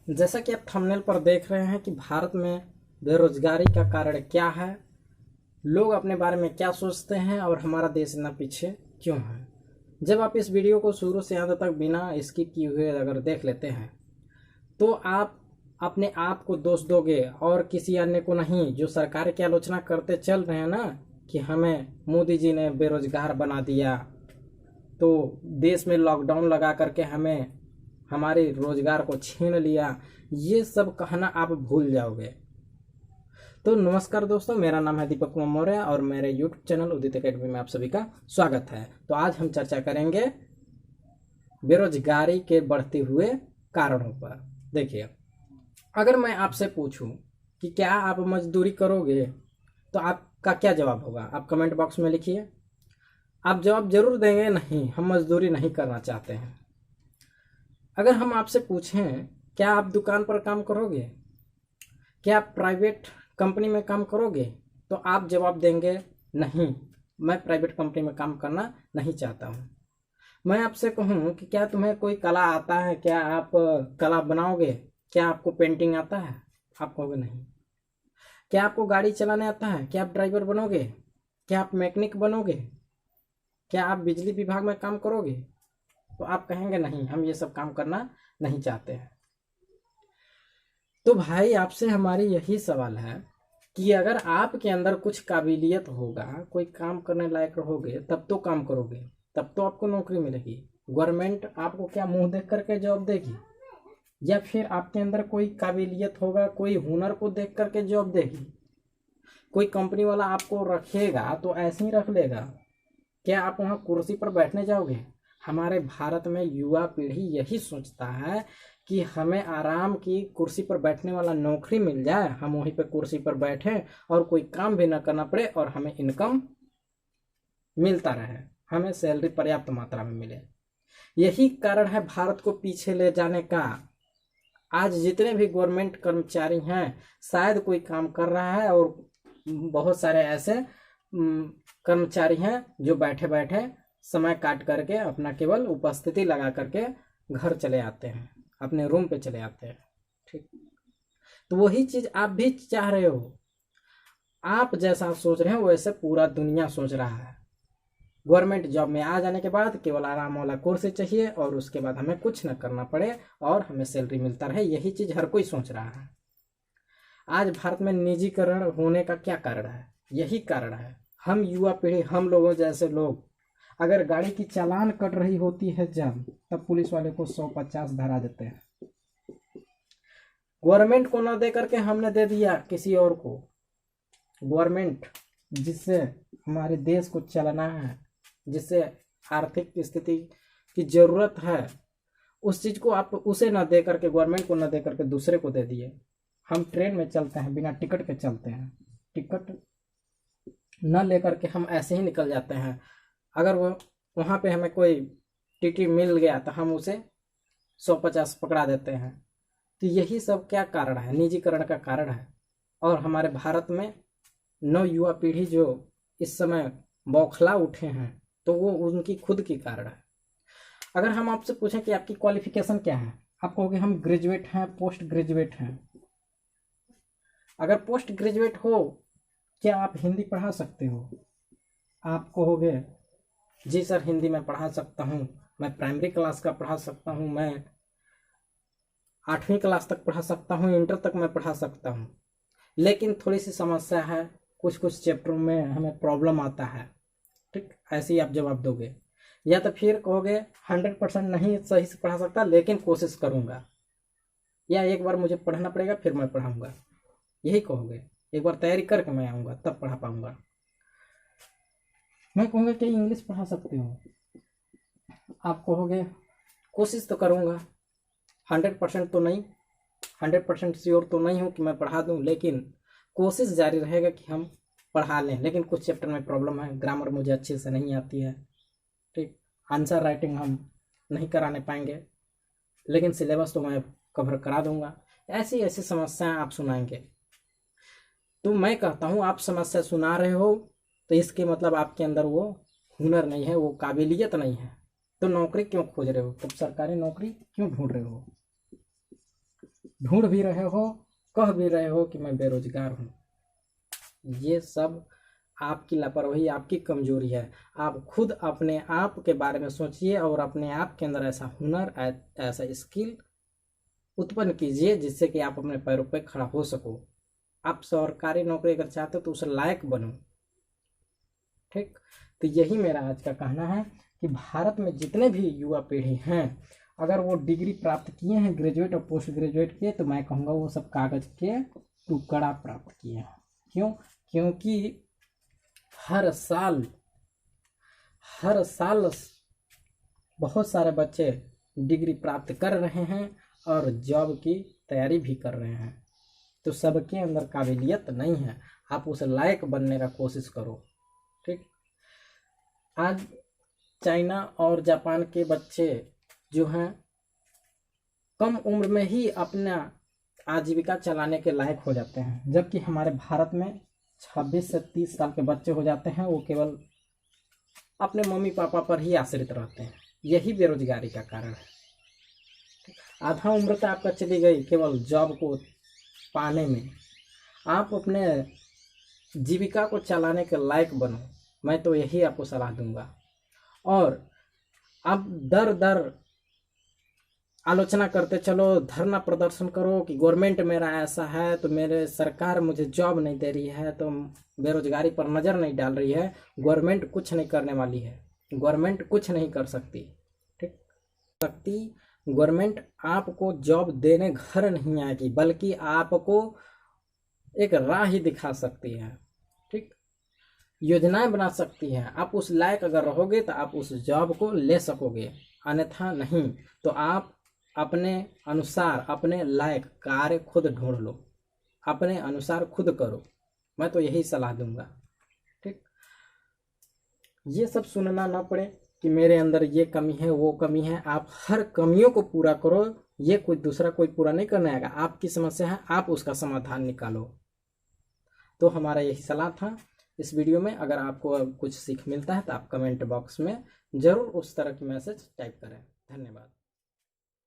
जैसा कि आप थंबनेल पर देख रहे हैं कि भारत में बेरोजगारी का कारण क्या है, लोग अपने बारे में क्या सोचते हैं और हमारा देश इतना पीछे क्यों है। जब आप इस वीडियो को शुरू से अंत तक बिना स्किप किए हुए अगर देख लेते हैं तो आप अपने आप को दोष दोगे और किसी अन्य को नहीं, जो सरकार की आलोचना करते चल रहे हैं ना कि हमें मोदी जी ने बेरोजगार बना दिया, तो देश में लॉकडाउन लगा करके हमें हमारे रोजगार को छीन लिया, ये सब कहना आप भूल जाओगे। तो नमस्कार दोस्तों, मेरा नाम है दीपक कुमार मौर्य और मेरे यूट्यूब चैनल उदित एकेडमी में आप सभी का स्वागत है। तो आज हम चर्चा करेंगे बेरोजगारी के बढ़ते हुए कारणों पर। देखिए, अगर मैं आपसे पूछूं कि क्या आप मजदूरी करोगे तो आपका क्या जवाब होगा? आप कमेंट बॉक्स में लिखिए। आप जवाब जरूर देंगे, नहीं हम मजदूरी नहीं करना चाहते हैं। अगर हम आपसे पूछें क्या आप दुकान पर काम करोगे, क्या आप प्राइवेट कंपनी में काम करोगे, तो आप जवाब देंगे नहीं, मैं प्राइवेट कंपनी में काम करना नहीं चाहता हूँ। मैं आपसे कहूँ कि क्या तुम्हें कोई कला आता है, क्या आप कला बनाओगे, क्या आपको पेंटिंग आता है, आप कहोगे नहीं। क्या आपको गाड़ी चलाने आता है, क्या आप ड्राइवर बनोगे, क्या आप मैकेनिक बनोगे, क्या आप बिजली विभाग में काम करोगे, तो आप कहेंगे नहीं, हम ये सब काम करना नहीं चाहते हैं। तो भाई आपसे हमारी यही सवाल है कि अगर आपके अंदर कुछ काबिलियत होगा, कोई काम करने लायक रहोगे, तब तो काम करोगे, तब तो आपको नौकरी मिलेगी। गवर्नमेंट आपको क्या मुंह देख करके जॉब देगी, या फिर आपके अंदर कोई काबिलियत होगा, कोई हुनर को देख करके जॉब देगी? कोई कंपनी वाला आपको रखेगा तो ऐसे ही रख लेगा? क्या आप वहाँ कुर्सी पर बैठने जाओगे? हमारे भारत में युवा पीढ़ी यही सोचता है कि हमें आराम की कुर्सी पर बैठने वाला नौकरी मिल जाए, हम वहीं पर कुर्सी पर बैठे और कोई काम भी ना करना पड़े और हमें इनकम मिलता रहे, हमें सैलरी पर्याप्त मात्रा में मिले। यही कारण है भारत को पीछे ले जाने का। आज जितने भी गवर्नमेंट कर्मचारी हैं, शायद कोई काम कर रहा है और बहुत सारे ऐसे कर्मचारी हैं जो बैठे बैठे समय काट करके अपना केवल उपस्थिति लगा करके घर चले आते हैं, अपने रूम पे चले आते हैं। ठीक, तो वही चीज आप भी चाह रहे हो। आप जैसा सोच रहे हो वैसे पूरा दुनिया सोच रहा है। गवर्नमेंट जॉब में आ जाने के बाद केवल आराम वाला कोर्स चाहिए और उसके बाद हमें कुछ न करना पड़े और हमें सैलरी मिलता रहे, यही चीज हर कोई सोच रहा है। आज भारत में निजीकरण होने का क्या कारण है? यही कारण है। हम युवा पीढ़ी, हम लोगों जैसे लोग, अगर गाड़ी की चालान कट रही होती है जब, तब पुलिस वाले को 150 धरा देते हैं। गवर्नमेंट को न दे करके हमने दे दिया किसी और को। गवर्नमेंट जिससे हमारे देश को चलना है, जिससे आर्थिक स्थिति की जरूरत है, उस चीज को आप उसे न दे करके, गवर्नमेंट को न दे करके दूसरे को दे दिए। हम ट्रेन में चलते हैं, बिना टिकट के चलते हैं, टिकट न लेकर के हम ऐसे ही निकल जाते हैं। अगर वो वहाँ पे हमें कोई टीटी मिल गया तो हम उसे 150 पकड़ा देते हैं। तो यही सब क्या कारण है? निजीकरण का कारण है। और हमारे भारत में नव युवा पीढ़ी जो इस समय बौखला उठे हैं, तो वो उनकी खुद की कारण है। अगर हम आपसे पूछें कि आपकी क्वालिफिकेशन क्या है, आप कहोगे हम ग्रेजुएट हैं, पोस्ट ग्रेजुएट हैं। अगर पोस्ट ग्रेजुएट हो, क्या आप हिंदी पढ़ा सकते हो? आप कहोगे जी सर, हिंदी में पढ़ा सकता हूँ, मैं प्राइमरी क्लास का पढ़ा सकता हूँ, मैं 8वीं क्लास तक पढ़ा सकता हूँ, इंटर तक मैं पढ़ा सकता हूँ, लेकिन थोड़ी सी समस्या है, कुछ कुछ चैप्टरों में हमें प्रॉब्लम आता है। ठीक, ऐसे ही आप जवाब दोगे। या तो फिर कहोगे 100% नहीं सही से पढ़ा सकता, लेकिन कोशिश करूँगा, या एक बार मुझे पढ़ना पड़ेगा फिर मैं पढ़ाऊँगा, यही कहोगे। एक बार तैयारी करके मैं आऊँगा तब पढ़ा पाऊँगा। मैं कहूँगा कि इंग्लिश पढ़ा सकते हो, आप कहोगे कोशिश तो करूँगा, 100% तो नहीं, 100% श्योर तो नहीं हूँ कि मैं पढ़ा दूँ, लेकिन कोशिश जारी रहेगा कि हम पढ़ा लें। लेकिन कुछ चैप्टर में प्रॉब्लम है, ग्रामर मुझे अच्छे से नहीं आती है, ठीक, आंसर राइटिंग हम नहीं कराने पाएंगे, लेकिन सिलेबस तो मैं कवर करा दूंगा। ऐसी ऐसी समस्याएं आप सुनाएंगे। तो मैं कहता हूँ आप समस्या सुना रहे हो तो इसके मतलब आपके अंदर वो हुनर नहीं है, वो काबिलियत नहीं है। तो नौकरी क्यों खोज रहे हो? तब सरकारी नौकरी क्यों ढूंढ रहे हो? ढूंढ भी रहे हो, कह भी रहे हो कि मैं बेरोजगार हूँ, ये सब आपकी लापरवाही, आपकी कमजोरी है। आप खुद अपने आप के बारे में सोचिए और अपने आप के अंदर ऐसा हुनर, ऐसा स्किल उत्पन्न कीजिए जिससे कि आप अपने पैरों पर खड़ा हो सको। आप सरकारी नौकरी अगर चाहते हो तो उस लायक बनो। ठीक, तो यही मेरा आज का कहना है कि भारत में जितने भी युवा पीढ़ी हैं, अगर वो डिग्री प्राप्त किए हैं, ग्रेजुएट और पोस्ट ग्रेजुएट के, तो मैं कहूँगा वो सब कागज के टुकड़ा प्राप्त किए हैं। क्यों? क्योंकि हर साल बहुत सारे बच्चे डिग्री प्राप्त कर रहे हैं और जॉब की तैयारी भी कर रहे हैं। तो सबके अंदर काबिलियत नहीं है, आप उस लायक बनने का कोशिश करो। ठीक, आज चाइना और जापान के बच्चे जो हैं कम उम्र में ही अपना आजीविका चलाने के लायक हो जाते हैं, जबकि हमारे भारत में 26 से 30 साल के बच्चे हो जाते हैं, वो केवल अपने मम्मी पापा पर ही आश्रित रहते हैं। यही बेरोजगारी का कारण है। आधा उम्र तो आपका चली गई केवल जॉब को पाने में। आप अपने जीविका को चलाने के लायक बनो, मैं तो यही आपको सलाह दूंगा। और आप दर दर आलोचना करते चलो, धरना प्रदर्शन करो कि गवर्नमेंट मेरा ऐसा है, तो मेरे सरकार मुझे जॉब नहीं दे रही है, तो बेरोजगारी पर नज़र नहीं डाल रही है। गवर्नमेंट कुछ नहीं करने वाली है, गवर्नमेंट कुछ नहीं कर सकती। ठीक, गवर्नमेंट आपको जॉब देने घर नहीं आएगी, बल्कि आपको एक राह ही दिखा सकती है। ठीक, योजनाएं बना सकती है। आप उस लायक अगर रहोगे तो आप उस जॉब को ले सकोगे, अन्यथा नहीं। तो आप अपने अनुसार अपने लायक कार्य खुद ढूंढ लो, अपने अनुसार खुद करो, मैं तो यही सलाह दूंगा। ठीक, ये सब सुनना ना पड़े कि मेरे अंदर ये कमी है, वो कमी है। आप हर कमियों को पूरा करो, ये कोई दूसरा कोई पूरा नहीं करने आएगा। आपकी समस्या है, आप उसका समाधान निकालो। तो हमारा यही सलाह था इस वीडियो में। अगर आपको कुछ सीख मिलता है तो आप कमेंट बॉक्स में ज़रूर उस तरह की मैसेज टाइप करें। धन्यवाद।